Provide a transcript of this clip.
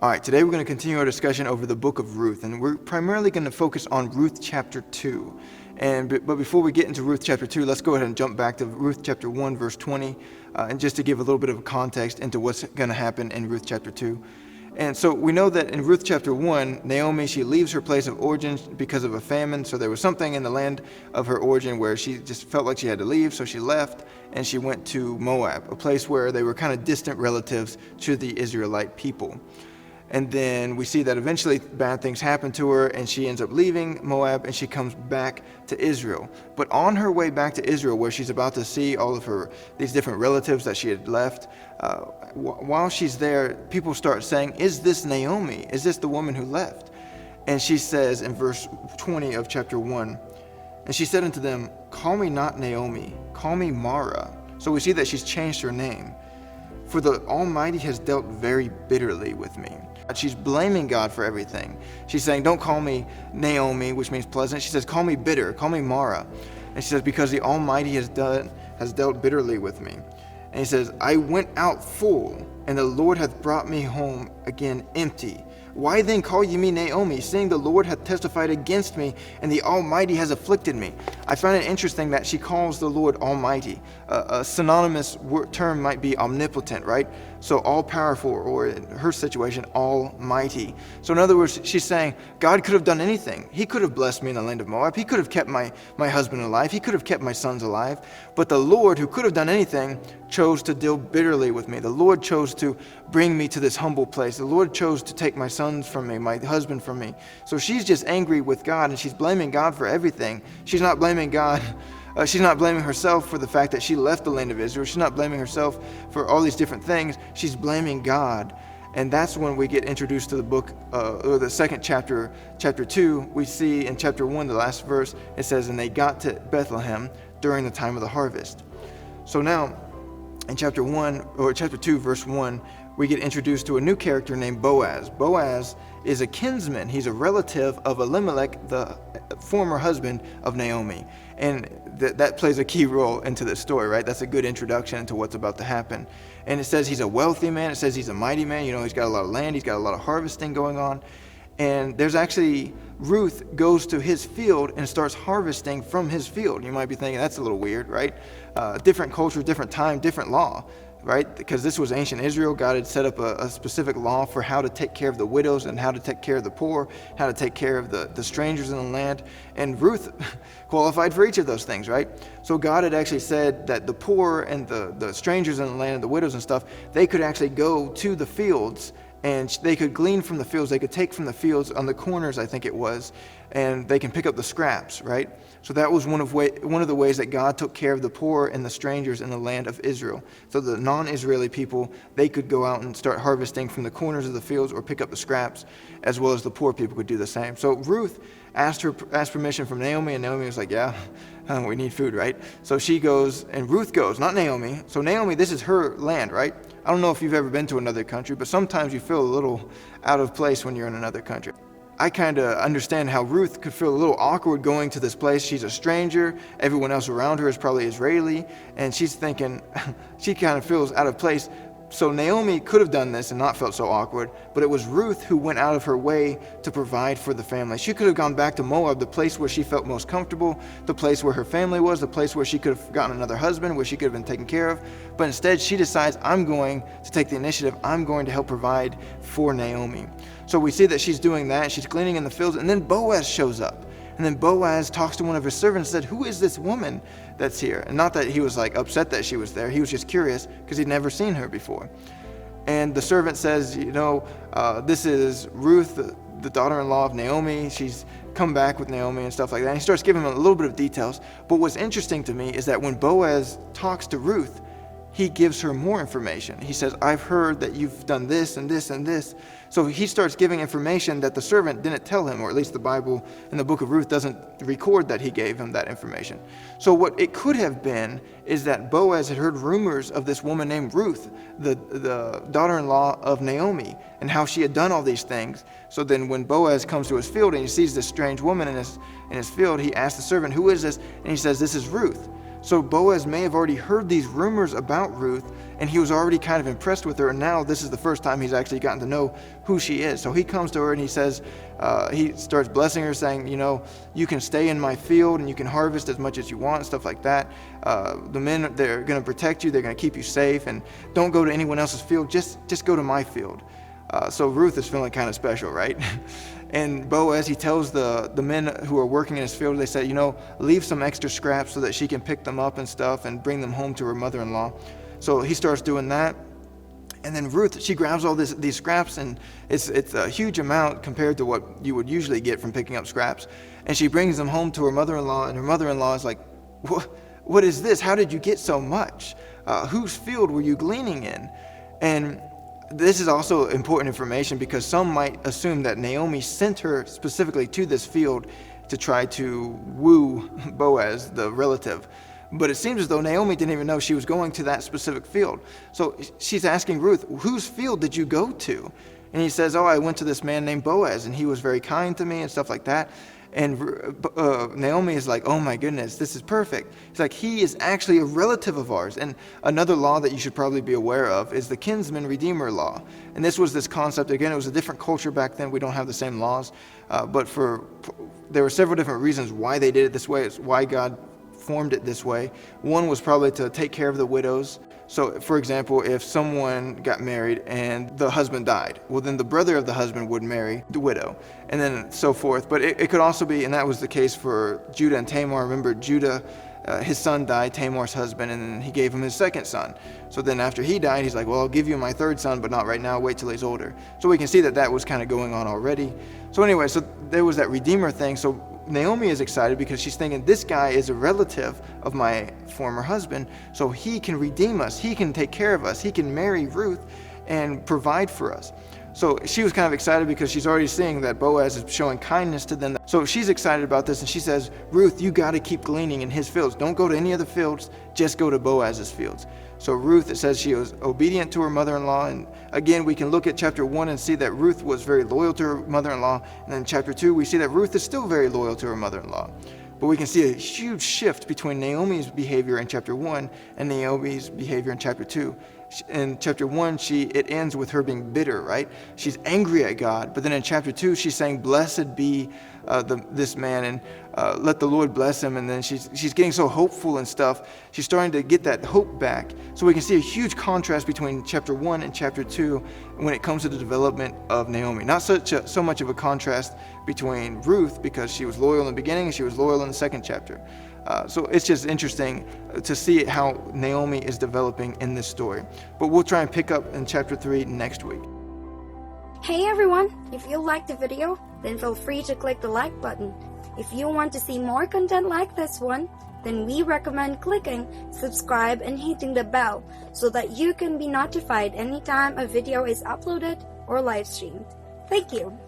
All right, today we're going to continue our discussion over the book of Ruth, and we're primarily going to focus on Ruth chapter 2. But before we get into Ruth chapter 2, let's go ahead and jump back to Ruth chapter 1, verse 20, and just to give a little bit of context into what's going to happen in Ruth chapter 2. And so we know that in Ruth chapter 1, Naomi, she leaves her place of origin because of a famine. So there was something in the land of her origin where she just felt like she had to leave, so she left, and she went to Moab, a place where they were kind of distant relatives to the Israelite people. And then we see that eventually bad things happen to her, and she ends up leaving Moab, and she comes back to Israel. But on her way back to Israel, where she's about to see all of these different relatives that she had left, while she's there, people start saying, "Is this Naomi? Is this the woman who left?" And she says in verse 20 of chapter 1, "And she said unto them, Call me not Naomi, call me Mara." So we see that she's changed her name. "For the Almighty has dealt very bitterly with me." She's blaming God for everything. She's saying, don't call me Naomi, which means pleasant. She says, call me bitter, call me Mara. And she says, because the Almighty has dealt bitterly with me. And he says, I went out full, and the Lord hath brought me home again empty. Why then call ye me Naomi, seeing the Lord hath testified against me, and the Almighty has afflicted me? I find it interesting that she calls the Lord Almighty. A synonymous term might be omnipotent, right? So all-powerful, or in her situation, almighty. So in other words, she's saying, God could have done anything. He could have blessed me in the land of Moab. He could have kept my husband alive. He could have kept my sons alive. But the Lord, who could have done anything, chose to deal bitterly with me. The Lord chose to bring me to this humble place. The Lord chose to take my sons from me, my husband from me. So she's just angry with God, and she's blaming God for everything. She's not blaming God. She's not blaming herself for the fact that she left the land of Israel. She's not blaming herself for all these different things. She's blaming God. And that's when we get introduced to the book, or the second chapter, chapter 2. We see in chapter 1, the last verse, it says, and they got to Bethlehem during the time of the harvest. So now, in chapter 1, or chapter 2, verse 1, we get introduced to a new character named Boaz. Boaz is a kinsman. He's a relative of Elimelech, the former husband of Naomi. And that plays a key role into this story, right? That's a good introduction into what's about to happen. And it says he's a wealthy man. It says he's a mighty man. You know, he's got a lot of land. He's got a lot of harvesting going on. And there's actually, Ruth goes to his field and starts harvesting from his field. You might be thinking, that's a little weird, right? Different culture, different time, different law, right? Because this was ancient Israel. God had set up a specific law for how to take care of the widows and how to take care of the poor, how to take care of the strangers in the land. And Ruth qualified for each of those things, right? So God had actually said that the poor and the strangers in the land and the widows and stuff, they could actually go to the fields, and they could glean from the fields. They could take from the fields on the corners, I think it was, and they can pick up the scraps, right? So that was one of the ways that God took care of the poor and the strangers in the land of Israel. So the non-Israeli people, they could go out and start harvesting from the corners of the fields or pick up the scraps, as well as the poor people could do the same. So Ruth asked permission from Naomi, and Naomi was like, yeah, we need food, right? So she goes, and Ruth goes, not Naomi. So Naomi, this is her land, right? I don't know if you've ever been to another country, but sometimes you feel a little out of place when you're in another country. I kind of understand how Ruth could feel a little awkward going to this place. She's a stranger. Everyone else around her is probably Israeli. And she's thinking, she kind of feels out of place. So Naomi could have done this and not felt so awkward, but it was Ruth who went out of her way to provide for the family. She could have gone back to Moab, the place where she felt most comfortable, the place where her family was, the place where she could have gotten another husband, where she could have been taken care of. But instead, she decides, I'm going to take the initiative. I'm going to help provide for Naomi. So we see that she's doing that. She's gleaning in the fields, and then Boaz shows up. And then Boaz talks to one of his servants and said, who is this woman that's here? And not that he was like upset that she was there. He was just curious because he'd never seen her before. And the servant says, this is Ruth, the daughter-in-law of Naomi. She's come back with Naomi and stuff like that. And he starts giving him a little bit of details. But what's interesting to me is that when Boaz talks to Ruth, he gives her more information. He says, I've heard that you've done this and this and this. So he starts giving information that the servant didn't tell him, or at least the Bible in the book of Ruth doesn't record that he gave him that information. So what it could have been is that Boaz had heard rumors of this woman named Ruth, the daughter-in-law of Naomi, and how she had done all these things. So then when Boaz comes to his field and he sees this strange woman in his field, he asks the servant, who is this? And he says, this is Ruth. So Boaz may have already heard these rumors about Ruth, and he was already kind of impressed with her, and now this is the first time he's actually gotten to know who she is. So he comes to her and he says, he starts blessing her, saying, you can stay in my field and you can harvest as much as you want and stuff like that. The men, they're going to protect you, they're going to keep you safe, and don't go to anyone else's field, just go to my field. So Ruth is feeling kind of special, right? And Boaz, he tells the men who are working in his field, they say, leave some extra scraps so that she can pick them up and stuff and bring them home to her mother-in-law. So he starts doing that. And then Ruth, she grabs all these scraps, and it's a huge amount compared to what you would usually get from picking up scraps. And she brings them home to her mother-in-law, and her mother-in-law is like, what is this? How did you get so much? Whose field were you gleaning in? And this is also important information because some might assume that Naomi sent her specifically to this field to try to woo Boaz, the relative. But it seems as though Naomi didn't even know she was going to that specific field. So she's asking Ruth, whose field did you go to? And he says, I went to this man named Boaz, and he was very kind to me and stuff like that. And Naomi is like, oh my goodness, this is perfect. It's like, he is actually a relative of ours. And another law that you should probably be aware of is the kinsman redeemer law. And this was this concept, again, it was a different culture back then. We don't have the same laws. But there were several different reasons why they did it this way. It's why God formed it this way. One was probably to take care of the widows. So, for example, if someone got married and the husband died, well, then the brother of the husband would marry the widow, and then so forth. But it could also be, and that was the case for Judah and Tamar. Remember, Judah, his son died, Tamar's husband, and then he gave him his second son. So then after he died, he's like, well, I'll give you my third son, but not right now. Wait till he's older. So we can see that was kind of going on already. So anyway, so there was that redeemer thing. So Naomi is excited because she's thinking, this guy is a relative of my former husband, so he can redeem us, he can take care of us, he can marry Ruth and provide for us. So she was kind of excited because she's already seeing that Boaz is showing kindness to them. So she's excited about this, and she says, Ruth, you got to keep gleaning in his fields. Don't go to any other fields, just go to Boaz's fields. So Ruth, it says she was obedient to her mother-in-law. And again, we can look at chapter 1 and see that Ruth was very loyal to her mother-in-law. And then chapter 2, we see that Ruth is still very loyal to her mother-in-law. But we can see a huge shift between Naomi's behavior in chapter 1 and Naomi's behavior in chapter 2. In chapter 1, it ends with her being bitter, right? She's angry at God. But then in chapter 2, she's saying, blessed be this man, and let the Lord bless him. And then she's getting so hopeful and stuff. She's starting to get that hope back. So we can see a huge contrast between chapter 1 and chapter 2 when it comes to the development of Naomi. Not so much of a contrast between Ruth, because she was loyal in the beginning and she was loyal in the second chapter. So it's just interesting to see how Naomi is developing in this story. But we'll try and pick up in chapter 3 next week. Hey everyone! If you liked the video, then feel free to click the like button. If you want to see more content like this one, then we recommend clicking subscribe and hitting the bell so that you can be notified anytime a video is uploaded or live streamed. Thank you!